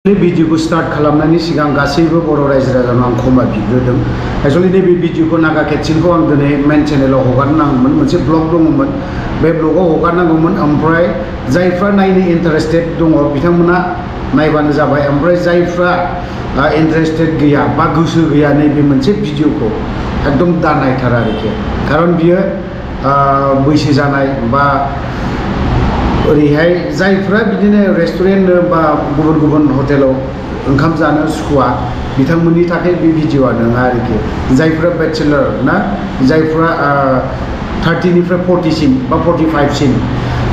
Video को start खालामनायनि सिगां गासैबो बर' रायजो राजानो आं क्षमा बिग्रोदों। एक्चुअली नैबे भिडियोखौ नागा केटसिनखौ आं दिनै मेन चेनेलाव हगारनांगौमोन, मोनसे ब्लग दङमोन, बे ब्लगाव हगारनांगौमोन। ओमफ्राय जायफ्रा नायनो इन्टारेस्टेड दङ बिथांमोना नायबानो जाबाय। ओमफ्राय जायफ्रा इन्टारेस्टेड गैया बा गोसो गैया नैबे मोनसे भिडियोखौ एकदम दानायथार आरोखि, खारन बियो बैसो जानाय बा ओरैहाय जायफ्रा बिदिनो रेस्टुरेन्ट बा गुबुन गुबुन हटेलाव ओंखाम जानो सुखुवा बिथांमोननि थाखाय बे भिडिअआ नङा आरोखि। जायफ्रा बेचेलर ना, जायफ्रा 30 निफ्राय 40 सिम बा 45 सिम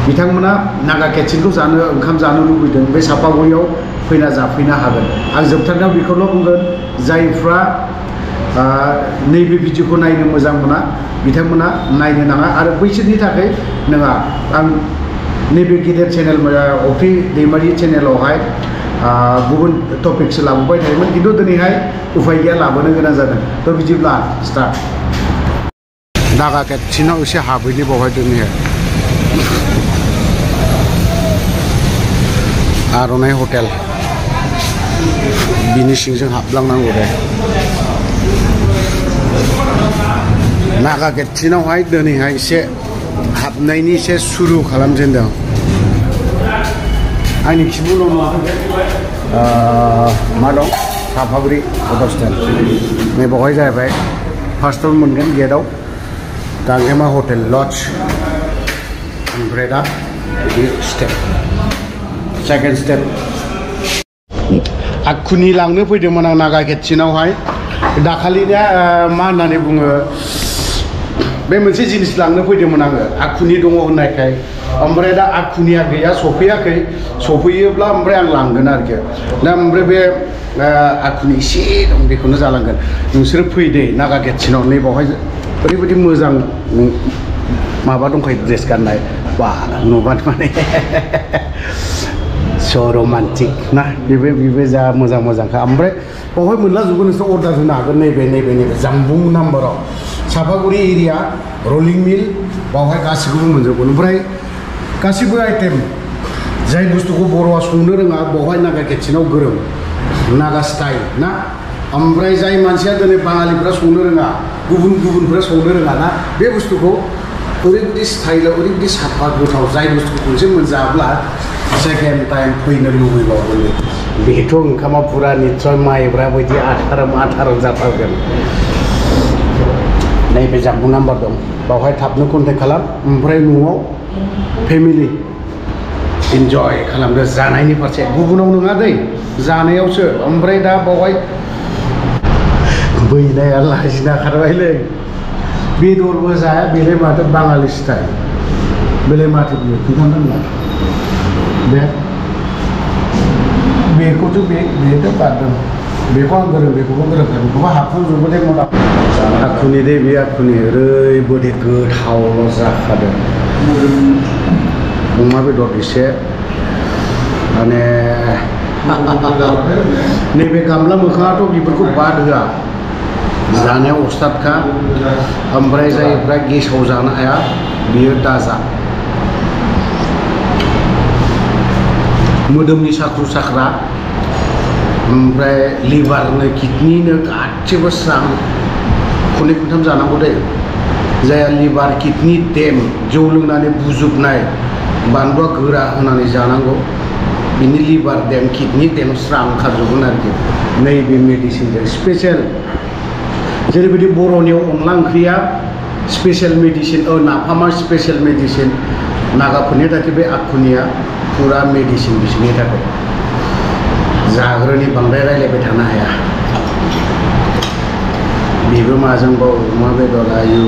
बिथांमोना नागा केटसिनखौ ओंखाम जानो लुबैदों, बे सापागुरियाव फैना जाफैनो हागोन। आं जोबथारनायाव बेखौल' बुंगोन, जायफ्रा नैबे भिडिअखौ नायनो मोजां मोना बिथांमोना नायनो नाङा। आरो बैसोरनि थाखाय नङा। आं नैबे गेदेर चेनेल अफ्रि दैमारि चेनेलावहाय गुबुन टपिकसो लाबोबाय थायोमोन, खिन्थु दिनैहाय उफाय गैया लाबोनो गोनां जादों। थ' बिदिब्ला स्टार्ट। नागा केटसिनाव एसे हाबैनि बावहाय दिनैहाय आर'नाइ हटेल बिनि सिंजों हाबलांनांगौ दे। नागा केटसिनावहाय दिनैहाय एसे हाबनायनि एसे सुरु खालामजेनदों। आंनि खिबुल मा दं सापागुरि अट' स्टेन्ड, नै बावहाय जाहैबाय फार्स्टआव मोनगोन गेटआव गांजेमा हटेल लज। ओमफ्राय दा बे स्टेप सेकेन्ड स्टेप आखुनि लांनो फैदोंमोन आं नागा केटसिनावहाय। दाखालिनिया मा होननानै बुङो, बे मोनसे जिनिस लांनो फैदोंमोन आङो आखुनि दङ होननायखाय। ओमफ्राय दा आखुनिया गैया, सफैयाखै। सफैयोब्ला ओमफ्राय आं लांगोन आरोखि। दा ओमफ्राय बे आखुनि एसे दं, बेखौनो जालांगोन। नोंसोरो फैदे नागा केटसिनाव, नै बावहाय ओरैबायदि मोजां माबा दंखायो ड्रेस गाननाय, बा नुबानो माने स' रमान्टिक ना, बेबो जा मोजां मोजांखा। ओमफ्राय बावहाय मोनलाजोबगोन, नोंसोर अर्डार होनो हागोन। नैबे जामबुं नाम्बाराव सापागुरि एरिया रलिं मिल, बावहाय गासिखौबो मोनजोबगोन। ओमफ्राय गासिबो आइटेम जाय बुस्थुखौ बर'आ संनो रोङा बावहाय नागा केटसिनाव गोरों, नागा स्टाइल ना। ओमफ्राय जाय मानसिया दिनै बाङालिफ्रा संनो रोङा, गुबुनफ्रा संनो रोङा ना, बे बुस्थुखौ ओरैबायदि स्टाइलाव ओरैबायदि साफा गोथाव, जाय बुस्थुखौ खनसे मोनजाब्ला सेकेन्ड टाइम फैनो लुबैबावगोन। बेथ' ओंखामा फुरा निस्सय माइब्रा बायदि आथाराव जाथारगोन। नैबे जामबुं नाम्बार दं, बावहाय थाबनो कन्टेक्ट खालाम। ओमफ्राय न'आव फेमिलि इन्जय खालामदो जानायनि फारसे, गुबुनाव नङा दै, जानायावसो। ओमफ्राय दा बावहाय बैनाया लाजिना खारबायलै, बेदरबो जाया, बेलाय माथो बाङालि स्टाइल, बेलाय माथो बियो खिन्थानो बेखौथ' बेथ' बारदों, बेखौ आं गोरों, बेखौबो गोरोंखा, बेखौबो हाबखांजोबो दे मथा। आखुनि दे बे आखुनि ओरैबायदि गोथावल' जाखादों। अमा बेदर एसे माने नैबे गामला मोखाङाथ' बेफोरखौ बाद होआ, जानायाव उस्तादखा। ओमफ्राय जायफ्रा गेसाव जानो हाया बियो दाजा। मोदोमनि साख्रु साख्रा, ओमफ्राय लिभारनो किडनिनो गासिबो स्रां खननै खनथाम जानांगौ दे। जायहा लिभार किडनि देम, जौ लोंनानै बुजुबनाय, बानलुआ गोरा होनानै जानांगौ, बिनि लिभार देम किडनि देम स्रां ओंखारजोबगोन आरोखि नैबे मेडिसिनजों। स्पेसियेल जेरैबायदि बर'नियाव अनला ओंख्रिया स्पेसियेल मेडिसिन, नाफामा स्पेसियेल मेडिसिन, नागाफोरनि थाखाय बे आखुनिया फुरा मेडिसिन बिसोरनि थाखाय। जाग्रोनि बांद्राय रायलायबाय थानो हाया। बेबो माजोंबाव अमा बेदर, आयु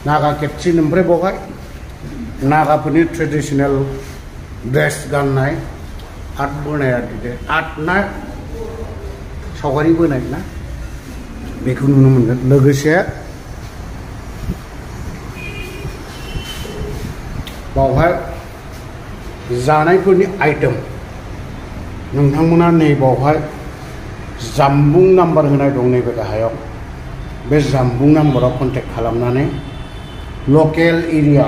नागा केटसिन। ओमफ्राय बावहाय नागाफोरनि ट्रेडिसनेल ड्रेस गाननाय, आर्ट बोनाय आरोखि, आर्ट ना सावगारि बोनाय ना, बेखौ नुनो मोनगोन। लोगोसे बावहाय जानायफोरनि आइटेम नोंथांमोना नै बावहाय जामबुं नाम्बार होनाय दं नैबे गाहायाव, बे जामबुं नाम्बाराव कन्टेक्ट खालामनानै लकेल एरिया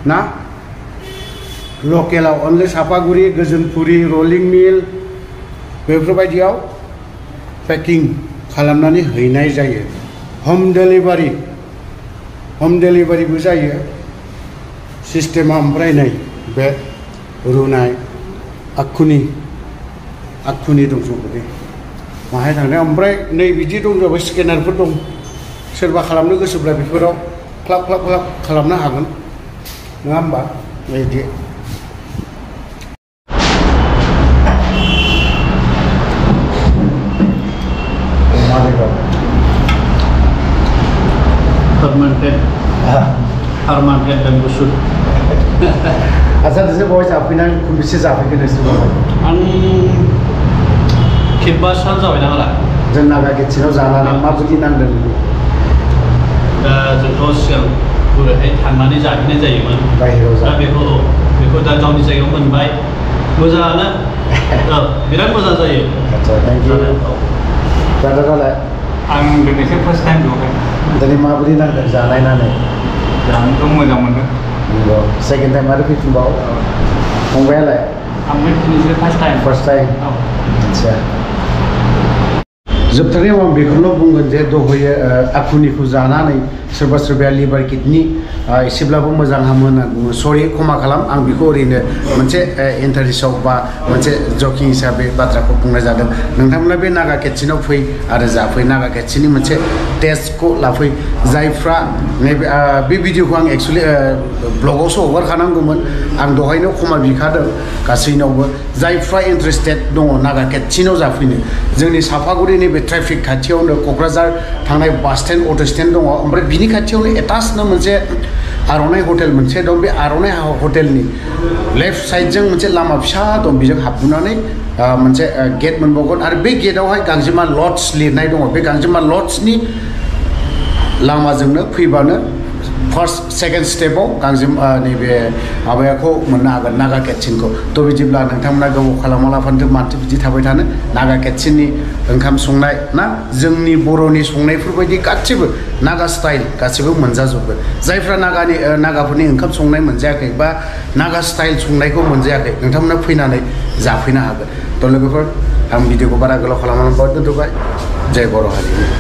ना लकेलाव अनलि सापागुरि गोजोनपुरि रलिं मिल बेफोरबायदियाव पेकिं खालामनानै हैनाय जायो हम डेलिभारिबो जायो सिस्टेमा ओमफ्राय नै बे रुनाय आखुनि दंजोबो माहाय थांनाय ओमफ्राय नै बिदि दंजोबो स्केनारफोर दं सोरबा खालामनो गोसोब्ला बेफोराव क्लाक खालामनो हागोन नङा होमबा बिदि Fermented dan busuk. Asal desa bawa जाफैनानै खनबेसे जाफैखो नोंसोर आं खेबबासो जाबाय नामा जों नागा किटचेनाव जानानै माबायदि नांदों दा जोंथ' सिगां बोरैहाय थांनानै जाहैनाय जायोमोन बाहेरायाव दा बेखौ दा गावनि जायगायाव मोनबाय मोजाङानो बिराद मोजां जायो आच्छा थेंक इउ दादालाय आं दिनैसो फार्स्ट टाइम बेवहाय दिनै माबायदि नांदों जानायनानै जानोथ' मोजां मोनदों नंगौ सेकेन्ड टाइम आरो फैफिनबाव फंबायालाय आंबो दिनैसो फार्स्ट टाइम आच्छा जोबथारनायाव आं बेखौनो बुंगोन जे दहयो आखुनिखौ जानानै सोरबा सोरबाया लिभार किडनि एसेब्लाबो मोजां हामो होनना बुङो सरि क्षमा खालाम आं बेखौ ओरैनो मोनसे इन्टारेस्टआव बा मोनसे जकिं हिसाबै बाथ्राखौ बुंनाय जादों नोंथांमोना बे नागा किटचेनाव फै आरो जाफै नागा किटचेननि मोनसे टेस्टखौ लाफै जायफ्रा नैबे बे भिडिअखौ आं एक्सुवेलि ब्लगावसो हगारखानांगौमोन आं दहायनो क्षमा बिखादों गासैनावबो जायफ्रा इन्टारेस्टेड दङ नागा किटचेनाव जाफैनो जोंनि सापागुरि नैबे ट्राफिक खाथियावनो क'क्राझार थांनाय बास स्टेन्ड अट' स्टेन्ड दङ ओमफ्राय बिनि खाथियावनो एटाचनो मोनसे आर'नाइ हटेल मोनसे दं बे आर'नाइ हटेलनि लेफ्ट साइडजों मोनसे लामा फिसा दं बेजों हाबबोनानै मोनसे गेट मोनबावगोन आरो बे गेटआवहाय गांजेमा लड्स लिरनाय दङ बे गांजेमा लड्सनि लामाजोंनो फैबानो फार्स्ट सेकेन्ड स्टेपाव गांजेमा नैबे माबायाखौ मोननो हागोन नागा किटचेनखौ थ' बिदिब्ला नोंथांमोना गोबाव खालामालाफानो माथो बिदि थाबाय थानो नागा किटचेननि ओंखाम संनाय ना जोंनि बर'नि संनायफोरबायदि गासिबो नागा स्टाइल गासिबो मोनजाजोबगोन जायफ्रा नागाफोरनि ओंखाम संनाय मोनजायाखै बा नागा स्टाइल संनायखौ मोनजायाखै नोंथांमोना फैनानै जाफैनो हागोन थ' लोगोफोर आं भिडिअखौ बारा गोलाव खालामनानै दोनथ'बाय जय बर' हारि